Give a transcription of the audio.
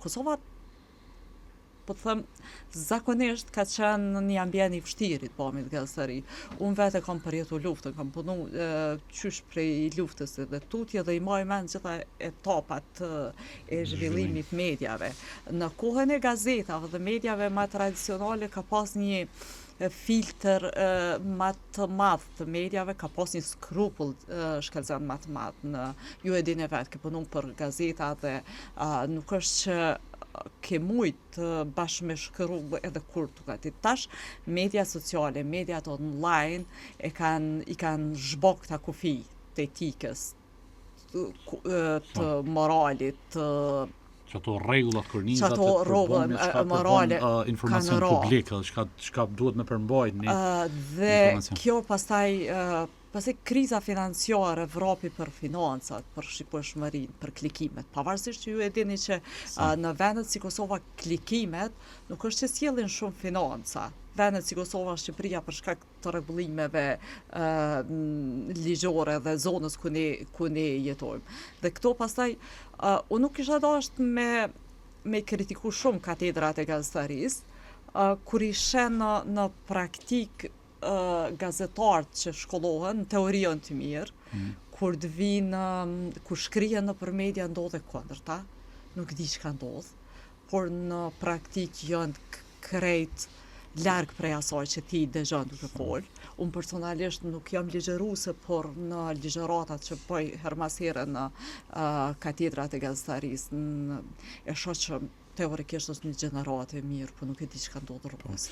Kosova, po të them, zakonisht ka qenë në një ambient i vështirë i të pamit gazetari. Unë vetë kam përjetu luftën, kam punu qysh prej luftës dhe tutje dhe i maj mend gjitha etapat e zhvillimit medjave. Në kohën e gazetave dhe medjave ma tradicionale ka pas një filter ma të madh të medjave, ka pas një skrupull shkallëzim ma të madh. Ju e dini vetë, ke punu për gazeta dhe nuk është që ke mujt bashkë me shkru edhe kur të gati. Tash, media sociale, mediat online i kanë zhbok të kufi të etikës, të moralit, që ato rregullat kërnizat të përbënë, morale, informacion publik, çka duhet me përmbajt një dhe kjo pastaj kriza financiare vrapi për financat, për shikueshmërinë, për klikimet. Pavarësisht që ju e dini që në vendet si Kosova klikimet nuk është që sjellin shumë financa. Vendet si Kosova, Shqipëria për shkak të rregullimeve ligjore dhe zonës ku ne jetojmë. Dhe këto pastaj unë nuk kisha dashur me kritiku shumë katedrat e gazetarisë, kur i shen në praktik gazetarët që shkollohen, në teorion të mirë, kur të vinë, kur shkrijen në për media ndodhe kundërta, nuk di çka ndodh, por në praktik janë krejt larg prej asaj që ti dëgjon duke fol. Unë personalisht nuk jam ligjëruese, por në ligjëratat që bëj her mas here në katedrat e gazetarisë, e shoh që teorikisht është një gjenerat e mirë, por nuk e di çka ndodh rrugës.